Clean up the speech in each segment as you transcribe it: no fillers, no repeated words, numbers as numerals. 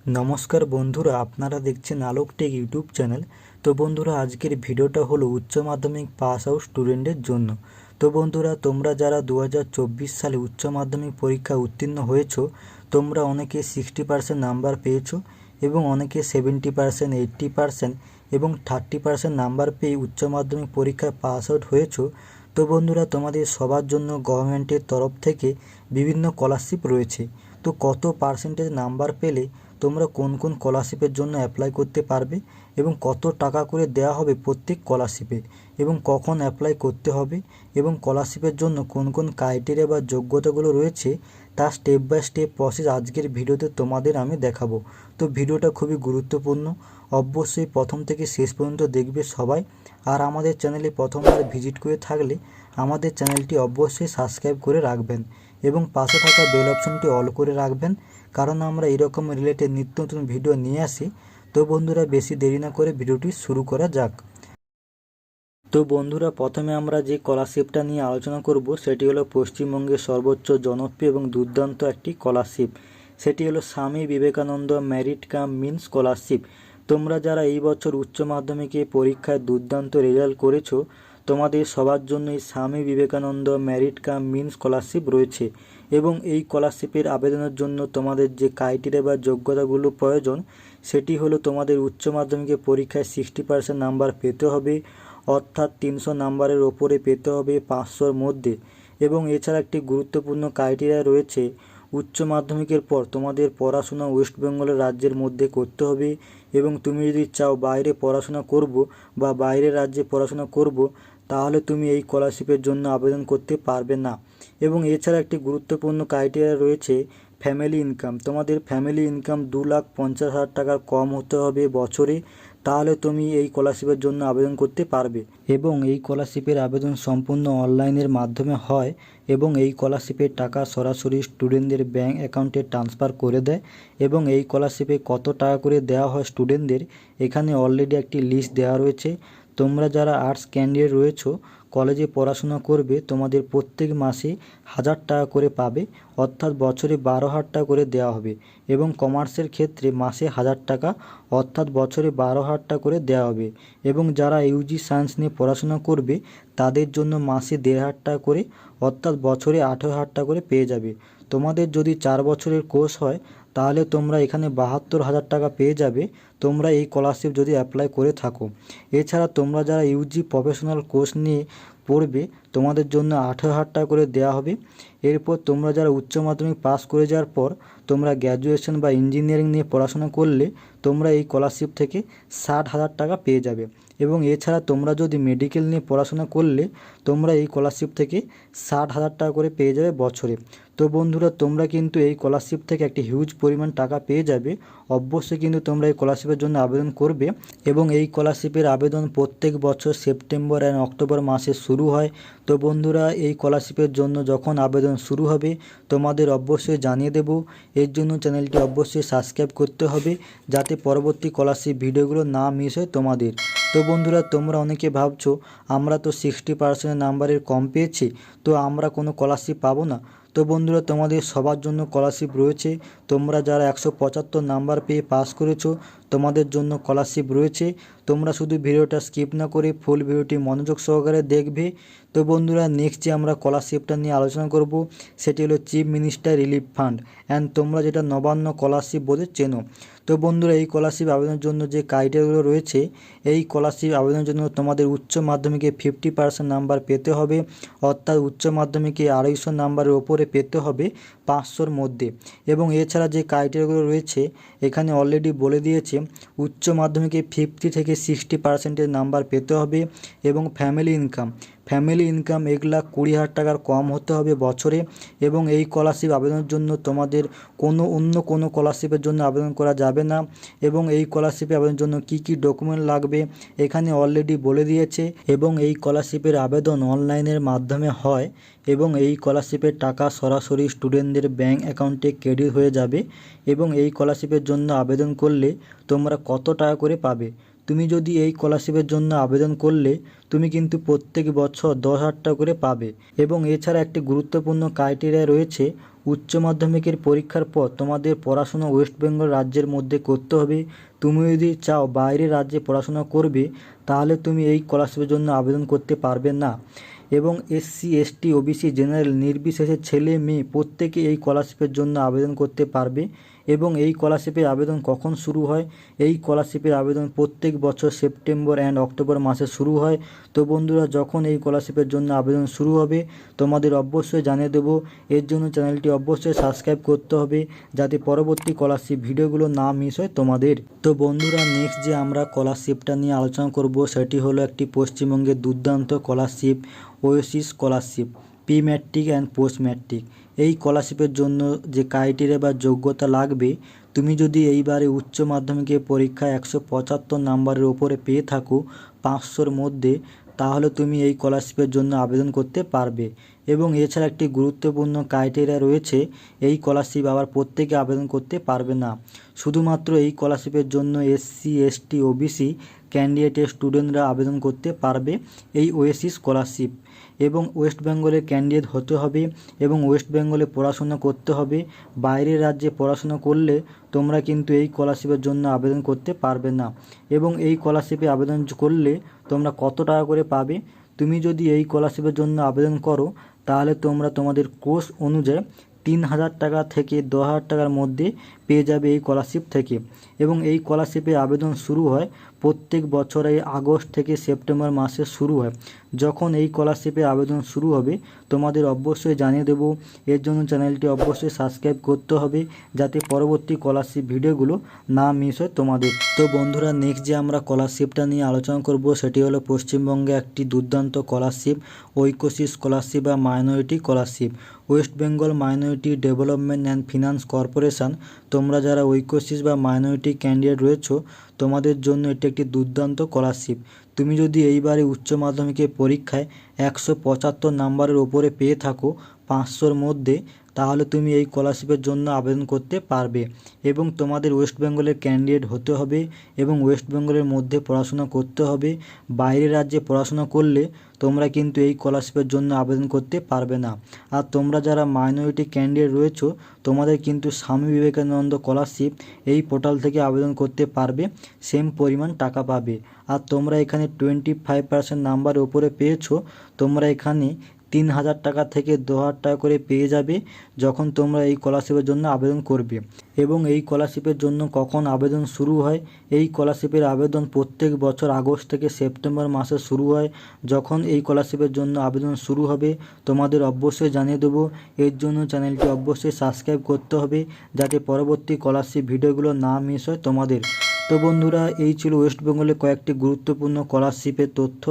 নমস্কার বন্ধুরা, আপনারা দেখছেন আলোক টেক ইউটিউব চ্যানেল। তো বন্ধুরা, আজকের ভিডিওটা হলো উচ্চ মাধ্যমিক পাস আউট স্টুডেন্টদের জন্য। তো বন্ধুরা, তোমরা যারা 2024 সালে উচ্চ মাধ্যমিক পরীক্ষা উত্তীর্ণ হয়েছো, তোমরা অনেকে 60% নাম্বার পেয়েছো এবং অনেকে 70%, 80% এবং 30% নাম্বার পেয়ে উচ্চ মাধ্যমিক পরীক্ষায় পাস আউট হয়েছো। তো বন্ধুরা, তোমাদের সবার জন্য গভর্নমেন্টের তরফ থেকে বিভিন্ন স্কলারশিপ রয়েছে। তো কত পার্সেন্টেজ নাম্বার পেলে তোমরা কোন কোন স্কলারশিপের জন্য অ্যাপ্লাই করতে পারবে এবং কত টাকা করে দেওয়া হবে প্রত্যেক স্কলারশিপে এবং কখন অ্যাপ্লাই করতে হবে এবং স্কলারশিপের জন্য কোন কোন ক্রাইটেরিয়া বা যোগ্যতাগুলো রয়েছে, তার স্টেপ বাই স্টেপ প্রসেস আজকের ভিডিওতে তোমাদের আমি দেখাবো। তো ভিডিওটা খুবই গুরুত্বপূর্ণ, অবশ্যই প্রথম থেকে শেষ পর্যন্ত দেখবে সবাই। আর আমাদের চ্যানেলে প্রথমবার ভিজিট করে থাকলে আমাদের চ্যানেলটি অবশ্যই সাবস্ক্রাইব করে রাখবেন এবং পাশে থাকা বেল অপশনটি অল করে রাখবেন, কারণ আমরা এরকম রিলেটেড নিত্য নতুন ভিডিও নিয়ে আসি। তো বন্ধুরা, বেশি দেরি না করে ভিডিওটি শুরু করা যাক। তো বন্ধুরা, প্রথমে আমরা যে স্কলারশিপটা নিয়ে আলোচনা করব সেটি হলো পশ্চিমবঙ্গের সর্বোচ্চ জনপ্রিয় এবং দুর্দান্ত একটি স্কলারশিপ। সেটি হলো Swami Vivekananda merit cum means scholarship. তোমরা যারা এই বছর উচ্চ মাধ্যমিকে পরীক্ষায় দুর্দান্ত রেজাল্ট করেছো, তোমাদের সবার জন্য এই Swami Vivekananda merit cum means scholarship রয়েছে এবং এই স্কলারশিপের আবেদনের জন্য তোমাদের যে ক্রাইটেরিয়া বা যোগ্যতাগুলো প্রয়োজন সেটি হলো তোমাদের উচ্চ মাধ্যমিকে পরীক্ষায় 60% নাম্বার পেতে হবে, অর্থাৎ 300 নাম্বারের ওপরে পেতে হবে 500-র মধ্যে। এবং এছাড়া একটি গুরুত্বপূর্ণ ক্রাইটেরিয়া রয়েছে, উচ্চ মাধ্যমিকের পর তোমাদের পড়াশোনা ওয়েস্ট বেঙ্গলের রাজ্যের মধ্যে করতে হবে এবং তুমি যদি চাও বাইরে পড়াশোনা করব বা বাইরের রাজ্যে পড়াশোনা করব, তাহলে তুমি এই স্কলারশিপের জন্য আবেদন করতে পারবে না। এবং এছাড়া একটি গুরুত্বপূর্ণ ক্রাইটেরিয়া রয়েছে ফ্যামিলি ইনকাম। তোমাদের ফ্যামিলি ইনকাম 2,50,000 টাকার কম হতে হবে বছরে, তাহলে তুমি এই স্কলারশিপের জন্য আবেদন করতে পারবে। এবং এই স্কলারশিপের আবেদন সম্পূর্ণ অনলাইনের মাধ্যমে হয় এবং এই স্কলারশিপের টাকা সরাসরি স্টুডেন্টদের ব্যাঙ্ক অ্যাকাউন্টে ট্রান্সফার করে দেয়। এবং এই স্কলারশিপে কত টাকা করে দেওয়া হয় স্টুডেন্টদের, এখানে অলরেডি একটি লিস্ট দেওয়া রয়েছে। তোমরা যারা আর্টস ক্যান্ডিডেট রয়েছো, কলেজে পড়াশোনা করবে, তোমাদের প্রত্যেক মাসে 1,000 টাকা করে পাবে, অর্থাৎ বছরে 12,000 টাকা করে দেওয়া হবে। এবং কমার্সের ক্ষেত্রে মাসে 1,000 টাকা, অর্থাৎ বছরে 12,000 টাকা করে দেওয়া হবে। এবং যারা ইউজি সায়েন্স নিয়ে পড়াশোনা করবে তাদের জন্য মাসে 1,500 টাকা করে, অর্থাৎ বছরে 18,000 টাকা করে পেয়ে যাবে। তোমাদের যদি 4 বছরের কোর্স হয় তাহলে তোমরা এখানে 72,000 টাকা পেয়ে যাবে, তোমরা এই স্কলারশিপ যদি অ্যাপ্লাই করে থাকো। এছাড়া তোমরা যারা ইউজি প্রফেশনাল কোর্স নিয়ে পড়বে তোমাদের জন্য 18,000 টাকা করে দেওয়া হবে। এরপর তোমরা যারা উচ্চ মাধ্যমিক পাস করে যাওয়ার পর তোমরা গ্র্যাজুয়েশন বা ইঞ্জিনিয়ারিং নিয়ে পড়াশোনা করলে তোমরা এই স্কলারশিপ থেকে 60,000 টাকা পেয়ে যাবে। এবং এছাড়া তোমরা যদি মেডিকেল নিয়ে পড়াশোনা করলে তোমরা এই স্কলারশিপ থেকে 60,000 টাকা করে পেয়ে যাবে বছরে। তো বন্ধুরা, তোমরা কিন্তু এই স্কলারশিপ থেকে একটি হিউজ পরিমাণ টাকা পেয়ে যাবে। অবশ্যই কিন্তু তোমরা এই স্কলারশিপের জন্য আবেদন করবে। এবং এই স্কলারশিপের আবেদন প্রত্যেক বছর সেপ্টেম্বর অ্যান্ড অক্টোবর মাসে শুরু হয়। তো বন্ধুরা, এই স্কলারশিপের জন্য যখন আবেদন শুরু হবে তোমাদের অবশ্যই জানিয়ে দেব। এর জন্য চ্যানেলটি অবশ্যই সাবস্ক্রাইব করতে হবে যাতে পরবর্তী স্কলারশিপ ভিডিওগুলো না মিস হয় তোমাদের। তো বন্ধুরা, তোমরা অনেকে ভাবছো আমরা তো 60% নাম্বারের কম পেয়েছি, তো আমরা কোনো স্কলারশিপ পাবো না। তো বন্ধুরা, তোমাদের সবার জন্য স্কলারশিপ রয়েছে। তোমরা যারা 175 নাম্বার পেয়ে পাস করেছো তোমাদের জন্য স্কলারশিপ রয়েছে। তোমরা শুধু ভিডিওটা স্কিপ না করে ফুল ভিডিওটি মনোযোগ সহকারে দেখবে। তো বন্ধুরা, নেক্সট যে আমরা স্কলারশিপটা নিয়ে আলোচনা করব সেটি হলো chief minister relief fund, and তোমরা যেটা নবান্ন স্কলারশিপ বলে চেনো। তো বন্ধুরা, এই স্কলারশিপ আবেদনের জন্য যে ক্রাইটেরিয়াগুলো রয়েছে, এই স্কলারশিপ আবেদনের জন্য তোমাদের উচ্চ মাধ্যমিকে 50% নাম্বার পেতে হবে, অর্থাৎ উচ্চ মাধ্যমিকে 250 নাম্বারের ওপরে পেতে হবে 500-র মধ্যে। এবং এছাড়া যে ক্রাইটেরিয়াগুলো রয়েছে এখানে অলরেডি বলে দিয়েছে, উচ্চ মাধ্যমিকে 50 থেকে 60% নাম্বার পেতে হবে এবং ফ্যামিলি ইনকাম 1,20,000 টাকার কম হতে হবে বছরে। এবং এই স্কলারশিপ আবেদনের জন্য তোমাদের অন্য কোনো স্কলারশিপের জন্য আবেদন করা যাবে না। এবং এই স্কলারশিপে আবেদনের জন্য কি কি ডকুমেন্ট লাগবে এখানে অলরেডি বলে দিয়েছে। এবং এই স্কলারশিপের আবেদন অনলাইনের মাধ্যমে হয় এবং এই স্কলারশিপের টাকা সরাসরি স্টুডেন্টদের ব্যাঙ্ক অ্যাকাউন্টে ক্রেডিট হয়ে যাবে। এবং এই স্কলারশিপের জন্য আবেদন করলে তোমরা কত টাকা করে পাবে, তুমি যদি এই স্কলারশিপের জন্য আবেদন করলে তুমি কিন্তু প্রত্যেক বছর 10,000 টাকা করে পাবে। এবং এছাড়া একটি গুরুত্বপূর্ণ ক্রাইটেরিয়া রয়েছে, উচ্চ মাধ্যমিকের পরীক্ষার পর তোমাদের পড়াশোনা ওয়েস্ট বেঙ্গল রাজ্যের মধ্যে করতে হবে। তুমি যদি চাও বাইরের রাজ্যে পড়াশোনা করবে তাহলে তুমি এই স্কলারশিপের জন্য আবেদন করতে পারবে না। এবং এসসি এসটি ওবিসি জেনারেল নির্বিশেষে ছেলে মেয়ে প্রত্যেকে এই স্কলারশিপের জন্য আবেদন করতে পারবে। এবং এই স্কলারশিপের আবেদন কখন শুরু হয়? এই স্কলারশিপের আবেদন প্রত্যেক বছর সেপ্টেম্বর অ্যান্ড অক্টোবর মাসে শুরু হয়। তো বন্ধুরা, যখন এই স্কলারশিপের জন্য আবেদন শুরু হবে তোমাদের অবশ্যই জানিয়ে দেবো। এর জন্য চ্যানেলটি অবশ্যই সাবস্ক্রাইব করতে হবে যাতে পরবর্তী স্কলারশিপ ভিডিওগুলো না মিস হয় তোমাদের। তো বন্ধুরা, নেক্সট যে আমরা স্কলারশিপটা নিয়ে আলোচনা করব সেটি হলো একটি পশ্চিমবঙ্গের দুর্দান্ত scholarship, Oasis scholarship, pre matric and post matric. এই স্কলারশিপের জন্য যে ক্রাইটেরিয়া বা যোগ্যতা লাগবে, তুমি যদি এইবারে উচ্চ মাধ্যমিকের পরীক্ষায় 175 নাম্বারের ওপরে পেয়ে থাকো 500-র মধ্যে, তাহলে তুমি এই স্কলারশিপের জন্য আবেদন করতে পারবে। এবং এছাড়া একটি গুরুত্বপূর্ণ ক্রাইটেরিয়া রয়েছে, এই স্কলারশিপ আবার প্রত্যেকে আবেদন করতে পারবে না। শুধুমাত্র এই স্কলারশিপের জন্য এসসি এসটি ওবিসি ক্যান্ডিডেটের স্টুডেন্টরা আবেদন করতে পারবে এই ওয়েসিস স্কলারশিপ। এবং ওয়েস্ট বেঙ্গলের ক্যান্ডিডেট হতে হবে এবং ওয়েস্ট বেঙ্গলে পড়াশোনা করতে হবে। বাইরের রাজ্যে পড়াশোনা করলে তোমরা কিন্তু এই স্কলারশিপের জন্য আবেদন করতে পারবে না। এবং এই স্কলারশিপে আবেদন করলে তোমরা কত টাকা করে পাবে? তুমি যদি এই স্কলারশিপের জন্য আবেদন করো তাহলে তোমরা তোমাদের কোর্স অনুযায়ী 3000 টাকা থেকে 10,000 টাকার মধ্যে পেয়ে যাবে এই স্কলারশিপ থেকে। এবং এই স্কলারশিপে আবেদন শুরু হয় প্রত্যেক বছরে আগস্ট থেকে সেপ্টেম্বর মাসে শুরু হয়। যখন এই স্কলারশিপে আবেদন শুরু হবে তোমাদের অবশ্যই জানিয়ে দেবো। এর জন্য চ্যানেলটি অবশ্যই সাবস্ক্রাইব করতে হবে যাতে পরবর্তী স্কলারশিপ ভিডিওগুলো না মিস হয় তোমাদের। তো বন্ধুরা, নেক্সট যে আমরা স্কলারশিপটা নিয়ে আলোচনা করব সেটি হলো পশ্চিমবঙ্গে একটি দুর্দান্ত স্কলারশিপ, ঐক্যশ্রী স্কলারশিপ বা minority scholarship. West Bengal minority development and finance corporation, তোমরা যারা ঐক্যশ্রী বা মাইনরিটি ক্যান্ডিডেট রয়েছো তোমাদের জন্য এটি একটি দুর্দান্ত স্কলারশিপ। তুমি যদি এইবারে উচ্চ মাধ্যমিকের পরীক্ষায় 175 নাম্বারের ওপরে পেয়ে থাকো 500-র মধ্যে, তাহলে তুমি এই স্কলারশিপের জন্য আবেদন করতে পারবে। এবং তোমাদের ওয়েস্ট বেঙ্গলের ক্যান্ডিডেট হতে হবে এবং ওয়েস্ট বেঙ্গলের মধ্যে পড়াশোনা করতে হবে। বাইরের রাজ্যে পড়াশোনা করলে তোমরা কিন্তু এই স্কলারশিপের জন্য আবেদন করতে পারবে না। আর তোমরা যারা মাইনরিটি ক্যান্ডিডেট রয়েছো তোমাদের কিন্তু স্বামী বিবেকানন্দ স্কলারশিপ এই পোর্টাল থেকে আবেদন করতে পারবে, সেম পরিমাণ টাকা পাবে। আর তোমরা এখানে 25% নাম্বার উপরে পেয়েছো, তোমরা এখানে 3000 টাকা থেকে 2000 টাকা করে পেয়ে যাবে যখন তোমরা এই স্কলারশিপের জন্য আবেদন করবে। এবং এই স্কলারশিপের জন্য কখন আবেদন শুরু হয়? এই স্কলারশিপের আবেদন প্রত্যেক বছর আগস্ট থেকে সেপ্টেম্বর মাসে শুরু হয়। যখন এই স্কলারশিপের জন্য আবেদন শুরু হবে তোমাদের অবশ্যই জানিয়ে দেবো। এর জন্য চ্যানেলটি অবশ্যই সাবস্ক্রাইব করতে হবে যাতে পরবর্তী স্কলারশিপ ভিডিওগুলো না মিস হয় তোমাদের। তো বন্ধুরা, এই ছিল ওয়েস্ট বেঙ্গলের কয়েকটি গুরুত্বপূর্ণ স্কলারশিপের তথ্য।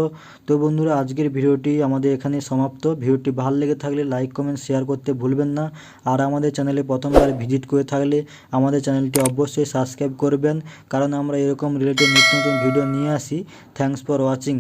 তো বন্ধুরা, আজকের ভিডিওটি আমাদের এখানে সমাপ্ত। ভিডিওটি ভালো লেগে থাকলে লাইক কমেন্ট শেয়ার করতে ভুলবেন না। আর আমাদের চ্যানেলে প্রথমবার ভিজিট করে থাকলে আমাদের চ্যানেলটি অবশ্যই সাবস্ক্রাইব করবেন, কারণ আমরা এরকম রিলেটেড নিত্য নতুন ভিডিও নিয়ে আসি। Thanks for watching.